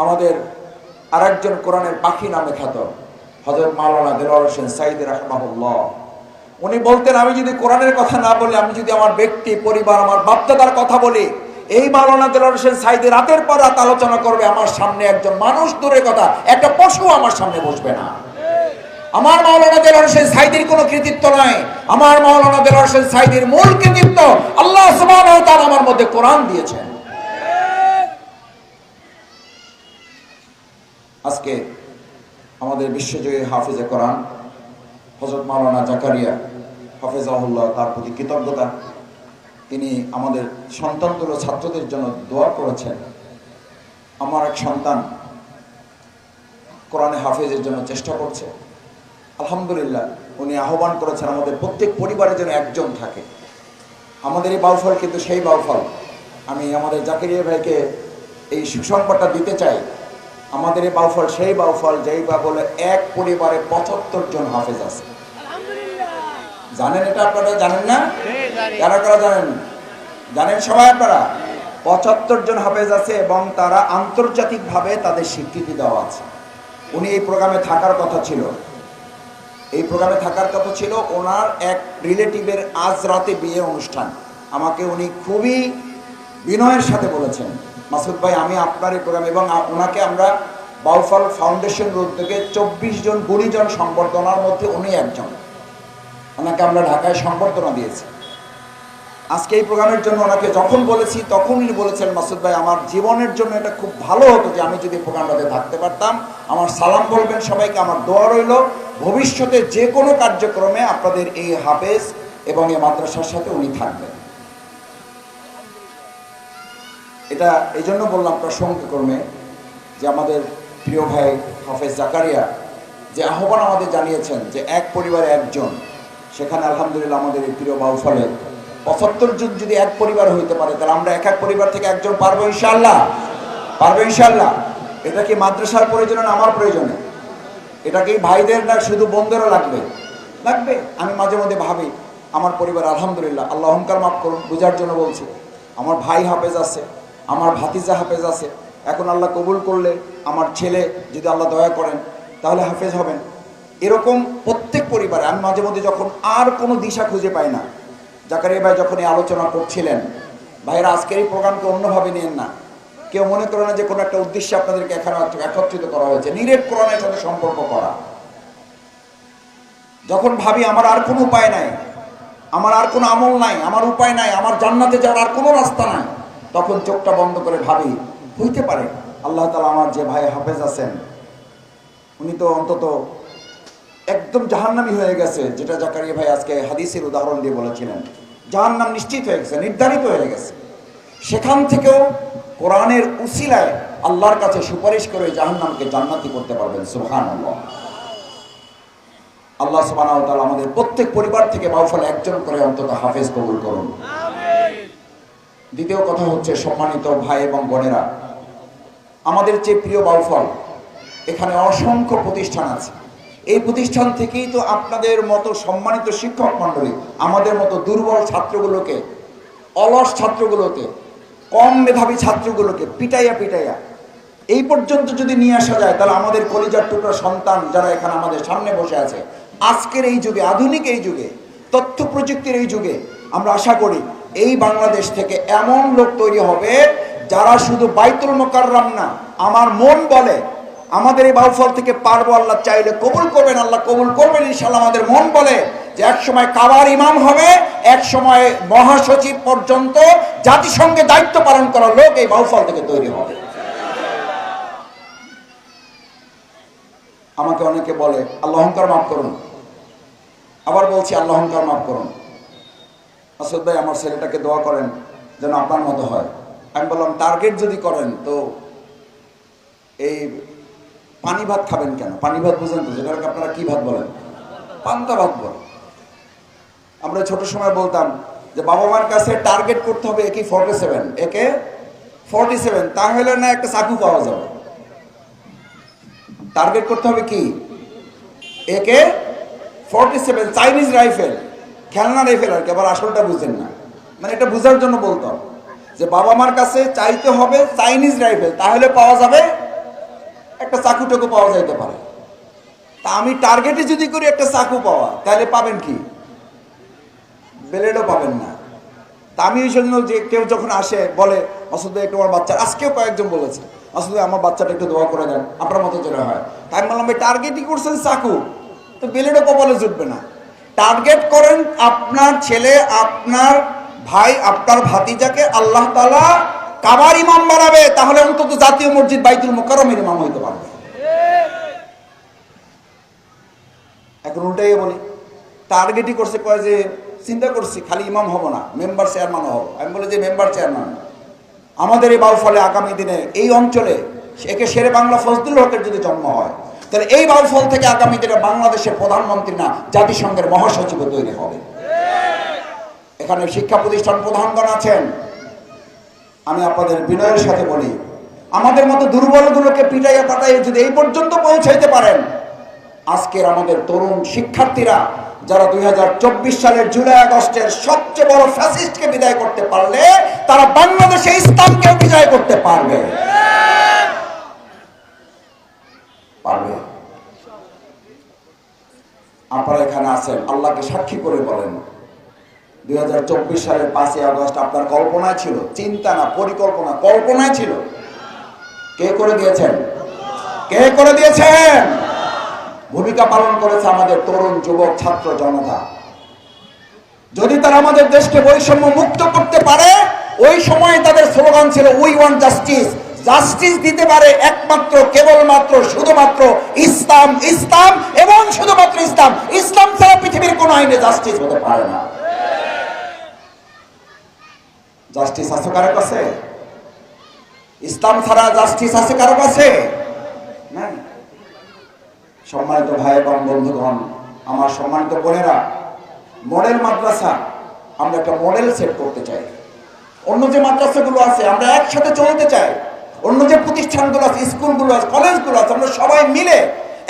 আমাদের আরেকজন কোরআনের পাখি নামে খ্যাত হযরত মাওলানা দেলোয়ার হোসেন সাঈদী রাহিমাহুল্লাহ, উনি বলতেন, আমি যদি কোরআনের কথা না বলি, আমি যদি আমার ব্যক্তি পরিবার, আমার বাপদাদার কথা বলি, এই মাওলানা দেলোয়ার হোসেন সাঈদী রাতের পর রাত আলোচনা করবে, আমার সামনে একজন মানুষ দূরের কথা একটা পশু আমার সামনে বসবে না। আমার মাওলানা দেলোয়ার হোসেন সাঈদীর কোনো কৃতিত্ব নয়, আমার মাওলানা দেলোয়ার হোসেন সাঈদীর মূল কৃতিত্ব আল্লাহ সুবহানাহু ওয়া তাআলা আমার মধ্যে কোরআন দিয়েছেন। আজকে আমাদের বিশ্বজয়ী হাফিজে কোরআন হযরত মাওলানা জাকারিয়া হাফিজাহুল্লাহ, তার প্রতি কৃতজ্ঞতা। তিনি আমাদের সন্তানগুলো ছাত্রদের জন্য দোয়া করেছেন। আমার এক সন্তান কোরআনে হাফিজের জন্য চেষ্টা করছে, আলহামদুলিল্লাহ। উনি আহ্বান করেছেন আমাদের প্রত্যেক পরিবারে যেন একজন থাকে। আমাদের এই বাউফল কিন্তু সেই বাউফল। আমি আমাদের জাকারিয়া ভাইকে এই সুসংবাদটা দিতে চাই, আমাদের এই বাউফল সেই বাউফল যেই বা বলে এক পরিবারে ৭৫ জন হাফেজ আছে। জানেন এটা? আপনারা জানেন না? কারা কারা জানেন? জানেন সবাই আপনারা? ৭৫ জন হাফেজ আছে এবং তারা আন্তর্জাতিকভাবে তাদের স্বীকৃতি দেওয়া আছে। উনি এই প্রোগ্রামে থাকার কথা ছিল, এই প্রোগ্রামে থাকার কথা ছিল। ওনার এক রিলেটিভের আজ রাতে বিয়ে অনুষ্ঠান। আমাকে উনি খুবই বিনয়ের সাথে বলেছেন, মাসুদ ভাই আমি আপনার এই প্রোগ্রাম, এবং ওনাকে আমরা বাউফল ফাউন্ডেশন রোড থেকে ২৪ জন গুণীজন সংবর্ধনার মধ্যে উনি একজন, ওনাকে আমরা ঢাকায় সংবর্ধনা দিয়েছি। আজকে এই প্রোগ্রামের জন্য ওনাকে যখন বলেছি তখন উনি বলেছেন, মাসুদ ভাই আমার জীবনের জন্য এটা খুব ভালো হতো যে আমি যদি প্রোগ্রামটাতে থাকতে পারতাম। আমার সালাম বলবেন সবাইকে, আমার দোয়া রইল ভবিষ্যতে যে কোনো কার্যক্রমে আপনাদের এই হাফেজ এবং এই মাদ্রাসার সাথে উনি থাকবেন। এটা এই জন্য বললাম প্রসঙ্গক্রমে যে আমাদের প্রিয় ভাই হাফেজ জাকারিয়া যে আহ্বান আমাদের জানিয়েছেন যে এক পরিবারে একজন, সেখানে আলহামদুলিল্লাহ আমাদের এই প্রিয় বাউফলে ৭৫ জন যদি এক পরিবার হইতে পারে, তাহলে আমরা এক এক পরিবার থেকে একজন পারবো ইনশাআল্লাহ, পারবো ইনশাআল্লাহ। এটা কি মাদ্রাসার প্রয়োজনে না আমার প্রয়োজনে? এটা কি ভাইদের না শুধু বোনদেরও লাগবে? লাগবে। আমি মাঝে মধ্যে ভাবি আমার পরিবার আলহামদুলিল্লাহ, আল্লাহ অহংকার মাফ করুন, বোঝার জন্য বলছি, আমার ভাই হাফেজ আছে, আমার ভাতিজা হাফেজ আছে। এখন আল্লাহ কবুল করলে আমার ছেলে যদি আল্লাহ দয়া করেন তাহলে হাফেজ হবেন। এরকম প্রত্যেক পরিবারে আমি মাঝে মধ্যে যখন আর কোনো দিশা খুঁজে পাই না, জাকারিয়া ভাই যখন এই আলোচনা করছিলেন, ভাইরা আজকের এই প্রোগ্রামকে অন্যভাবে নিয়েন না, কেউ মনে করে না যে কোনো একটা উদ্দেশ্যে আপনাদেরকে এখানে একত্রিত করা হয়েছে, নিরেট কোরআনের সাথে সম্পর্ক করা। যখন ভাবি আমার আর কোনো উপায় নাই, আমার আর কোনো আমল নাই, আমার উপায় নাই, আমার জান্নাতে যাওয়ার আর কোনো রাস্তা নাই, তখন চোখটা বন্ধ করে ভাবি হইতে পারে আল্লাহ তাআলা আমার যে ভাই হাফেজ আছেন উনি তো অন্তত একদম জাহান্নামী হয়ে গেছে, যেটা জাকারিয়া ভাই আজকে হাদিসের উদাহরণ দিয়ে বলেছিলেন, জাহান্নাম নিশ্চিত হয়ে গেছে, নির্ধারিত হয়ে গেছে। সেখান থেকেও কোরআনের উসিলায় আল্লাহর কাছে সুপারিশ করে জাহান্নামকে জান্নাতি করতে পারবেন। সুবহানাল্লাহ। আল্লাহ সুবহানাহু ওয়া তাআলা আমাদের প্রত্যেক পরিবার থেকে বাউফল একজন করে অন্তত হাফেজ কবুল করুন। দ্বিতীয় কথা হচ্ছে, সম্মানিত ভাই এবং বোনেরা, আমাদের যে প্রিয় বাউফল, এখানে অসংখ্য প্রতিষ্ঠান আছে। এই প্রতিষ্ঠান থেকেই তো আপনাদের মতো সম্মানিত শিক্ষক মণ্ডলী আমাদের মতো দুর্বল ছাত্রগুলোকে, অলস ছাত্রগুলোকে, কম মেধাবী ছাত্রগুলোকে পিটাইয়া পিটাইয়া এই পর্যন্ত যদি নিয়ে আসা যায়, তাহলে আমাদের কলিজার টুকরা সন্তান যারা এখানে আমাদের সামনে বসে আছে, আজকের এই যুগে, আধুনিক এই যুগে, তথ্য প্রযুক্তির এই যুগে, আমরা আশা করি এই বাংলাদেশ থেকে এমন লোক তৈরি হবে যারা শুধু বাইতুল মুকাররম না, আমার মন বলে আমাদের এই বাউফল থেকে পারবো, আল্লাহ চাইলে কবুল করবেন, আল্লাহ কবুল করবেন ইনশাআল্লাহ। আমাদের মন বলে যে এক সময় কাবার ইমাম হবে, এক সময় মহাসচিব পর্যন্ত জাতিসংঘে দায়িত্ব পালন করার লোক এই বাউফল থেকে তৈরি হবে। আমাকে অনেকে বলে আল্লাহ অহংকার মাফ করুন, আবার বলছি আল্লাহ অহংকার মাফ করুন, মাসুদ ভাই আমার ছেলেটাকে দোয়া করেন যেন আপনার মতো হয়। আমি বললাম টার্গেট যদি করেন তো এই পানি ভাত খাবেন কেন? পানি ভাত বুঝেন তো, যেটাকে আপনারা কি ভাত বলেন? পান্তা ভাত বলেন। আমরা ছোট সময় বলতাম যে বাবা মার কাছে টার্গেট করতে হবে একে 47, একে 47, তাহলে না একটা চাকু পাওয়া যাবে। টার্গেট করতে হবে কি? একে 47, চাইনিজ রাইফেল, খেলনা রাইফেল আর কি। আবার আসলটা বুঝেন না, মানে এটা বোঝার জন্য বলতাম যে বাবা মার কাছে চাইতে হবে চাইনিজ রাইফেল, তাহলে পাওয়া যাবে একটা চাকুটাকু পাওয়া যাইতে পারে। তা আমি টার্গেটে যদি করি একটা চাকু পাওয়া, তাহলে পাবেন কি? ব্লেডও পাবেন না। তা আমি এই জন্য যে কেউ যখন আসে বলে মাসুদ ভাই একটু আমার বাচ্চা, আজকেও কয়েকজন বলেছে মাসুদ ভাই আমার বাচ্চাটা একটু দোয়া করে দেন, আপনার মতো যেটা হয়। তাই আমি বললাম ভাই টার্গেটই করছেন চাকু, তো ব্লেডও কপালে জুটবে না। টার্গেট করেন আপনার ছেলে, আপনার ভাই, আপনার ভাতিজাকে আল্লাহ তাআলা কাবার ইমাম বানাবে, তাহলে অন্তত জাতীয় মসজিদ বাইতুল মুকাররমের ইমাম হইতে পারবে। এখন উল্টাই বলি, টার্গেটই করছে, কয় যে চিন্তা করছি খালি ইমাম হব না, মেম্বার চেয়ারম্যানও হব। আমি বলি যে মেম্বার চেয়ারম্যান আমাদের এই বাউফলে আগামী দিনে এই অঞ্চলে একে শেরে বাংলা ফজলুল হকের যদি জন্ম হয়, তাহলে এই বাউফল থেকে আগামী দিনে বাংলাদেশের প্রধানমন্ত্রী না, জাতিসংঘের মহাসচিব তৈরি হবে। এখানে শিক্ষা প্রতিষ্ঠান প্রধানগণ আছেন, আমি আপনাদের বিনয়ের সাথে বলি, আমাদের মতো দুর্বলগুলোকে পিটাইয়া পাটাইয়া যদি এই পর্যন্ত পৌঁছাইতে পারেন, আজকের আমাদের তরুণ শিক্ষার্থীরা যারা 2024 সালের জুলাই আগস্টের সবচেয়ে বড় ফ্যাসিস্টকে বিদায় করতে পারলে, তারা বাংলাদেশে ইসলামকেও বিজয় করতে পারবে। আপনারা এখানে আছেন, আল্লাহকে সাক্ষী করে বলেন 2024 সালের 5ই আগস্ট আপনার কল্পনায় ছিল? চিন্তা না, পরিকল্পনা, কল্পনায় ছিল। কে করে দিয়েছেন? কে করে দিয়েছেন? ভূমিকা পালন করেছে আমাদের তরুণ যুবক ছাত্র জনতা। যদি তারা আমাদের দেশকে বৈষম্য মুক্ত করতে পারে, ওই সময় তাদের স্লোগান ছিল উই ওয়ান্ট জাস্টিস। জাস্টিস দিতে পারে একমাত্র, কেবলমাত্র, শুধুমাত্র ইসলাম, ইসলাম এবং শুধুমাত্র ইসলাম। ইসলাম ছাড়া পৃথিবীর কোন আইনে জাস্টিস হতে পারে না। জাস্টিস আছে কারো কাছে? ইসলাম ছাড়া জাস্টিস আছে কারো কাছে? না। সম্মানিত ভাই এবং বন্ধুগণ, আমার সম্মানিত বোনেরা, মডেল মাদ্রাসা আমরা একটা মডেল সেট করতে চাই। অন্য যে মাদ্রাসাগুলো আছে আমরা একসাথে চলতে চাই। অন্য যে প্রতিষ্ঠানগুলো আছে, স্কুলগুলো আছে, কলেজগুলো আছে, আমরা সবাই মিলে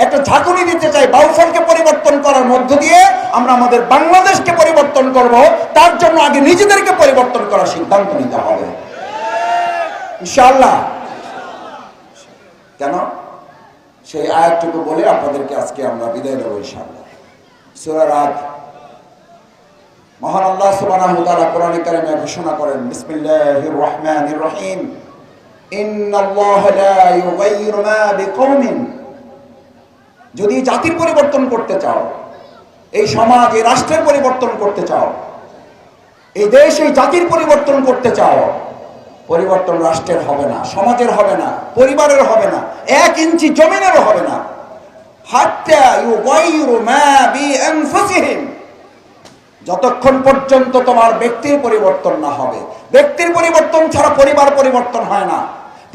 একটা ঝাঁকুনি দিতে চাই। বাউফলকে পরিবর্তন করার মধ্য দিয়ে আমরা আমাদের বাংলাদেশকে পরিবর্তন করব। তার জন্য আগে নিজেদেরকে পরিবর্তন করার সিদ্ধান্ত নিতে হবে ইনশাআল্লাহ। কেন? সেই আয়াতটুকু বলে আপনাদেরকে আজকে আমরা বিদায় দেব ইনশাআল্লাহ। সূরা রাদ, মহান আল্লাহ সুবহানাহু ওয়া তাআলা কোরআনে কারিমে ঘোষণা করেন, বিসমিল্লাহির রহমানির রহিম, ইন্নাল্লাহা লা ইউগাইয়িরু মা বিকওমিন। যদি জাতির পরিবর্তন করতে চাও, এই সমাজ, এই রাষ্ট্রের পরিবর্তন করতে চাও, এই দেশ, এই জাতির পরিবর্তন করতে চাও, পরিবর্তন রাষ্ট্রের হবে না, সমাজের হবে না, পরিবারের হবে না, 1 ইঞ্চি জমিনেরও হবে না। হাত্তা ইউগাইয়িরু মা বিআনফুসিহিম, যতক্ষণ পর্যন্ত তোমার ব্যক্তির পরিবর্তন না হবে। ব্যক্তির পরিবর্তন ছাড়া পরিবার পরিবর্তন হয় না,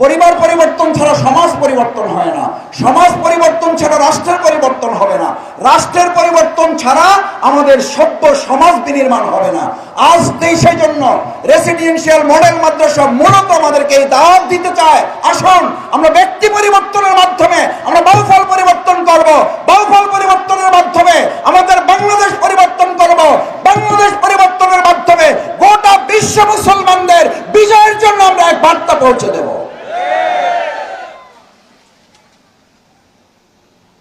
পরিবার পরিবর্তন ছাড়া সমাজ পরিবর্তন হয় না, সমাজ পরিবর্তন ছাড়া রাষ্ট্রের পরিবর্তন হবে না, রাষ্ট্রের পরিবর্তন ছাড়া আমাদের সভ্য সমাজ বিনির্মাণ হবে না। আজ সেই জন্য রেসিডেন্সিয়াল মডেল মাদ্রাসা মূলত আমাদেরকে এই দাওয়াত দিতে চায়, আসুন আমরা ব্যক্তি পরিবর্তনের মাধ্যমে আমরা বাউফল পরিবর্তন করব। বাউফল পরিবর্তনের মাধ্যমে আমাদের বাংলাদেশ পরিবর্তন করব। বাংলাদেশ পরিবর্তনের মাধ্যমে গোটা বিশ্ব মুসলমানদের বিজয়ের জন্য আমরা এক বার্তা পৌঁছে দেব।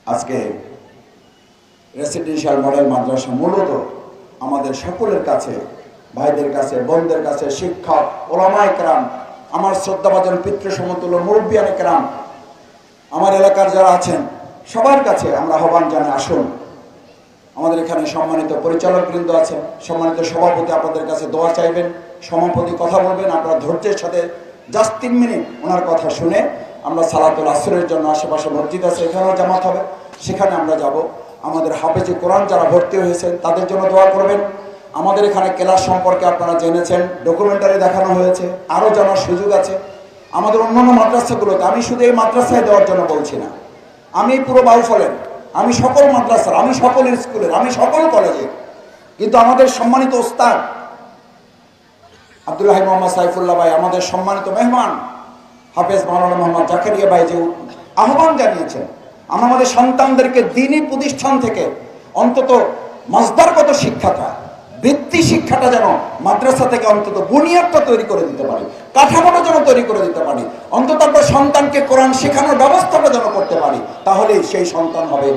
আজকে রেসিডেন্সিয়াল মডেল মাদ্রাসা মূলত আমাদের সকলের কাছে, ভাইদের কাছে, বোনদের কাছে, শিক্ষক, ওলামায়ে কেরাম, আমার শ্রদ্ধাভাজন পিতৃ সমতুল্য মুরব্বিয়ানে কেরাম, আমার এলাকার যারা আছেন সবার কাছে আমরা আহ্বান জানাই, আসুন। আমাদের এখানে সম্মানিত পরিচালক বৃন্দ আছেন, সম্মানিত সভাপতি আপনাদের কাছে দোয়া চাইবেন, সভাপতি কথা বলবেন, আপনারা ধৈর্যের সাথে জাস্ট 3 মিনিট ওনার কথা শুনে আমরা সালাতুল আসরের জন্য আশেপাশে মসজিদ আছে, এখানেও জামাত হবে, সেখানে আমরা যাব। আমাদের হাফেজে কোরআন যারা ভর্তি হয়েছেন তাদের জন্য দোয়া করবেন। আমাদের এখানে ক্লাস সম্পর্কে আপনারা জেনেছেন, ডকুমেন্টারি দেখানো হয়েছে, আরও জানার সুযোগ আছে। আমাদের অন্যান্য মাদ্রাসাগুলোতে, আমি শুধু এই মাদ্রাসায় দেওয়ার জন্য বলছি না, আমি পুরো বাউফলের, আমি সকল মাদ্রাসার, আমি সকল স্কুলের, আমি সকল কলেজে। কিন্তু আমাদের সম্মানিত ওস্তাদ আব্দুল্লাহ মোহাম্মদ সাইফুল্লাহ ভাই, আমাদের সম্মানিত মেহমান হাফেজ মাওলানা মোহাম্মদ জাকারিয়া ভাই যে আহ্বান জানিয়েছেন, আমরা আমাদের সন্তানদেরকে দ্বীনি প্রতিষ্ঠান থেকে অন্তত মাসদারগত শিক্ষাটা, বৃত্তি শিক্ষাটা যেন মাদ্রাসা থেকে অন্তত বুনিয়াদটা তৈরি করে দিতে পারি, কাঠামোটা যেন তৈরি করে দিতে পারি, অন্তত আমরা সন্তানকে কোরআন শেখানোর ব্যবস্থাটা যেন করতে তাহলেই সেই সন্তান হবে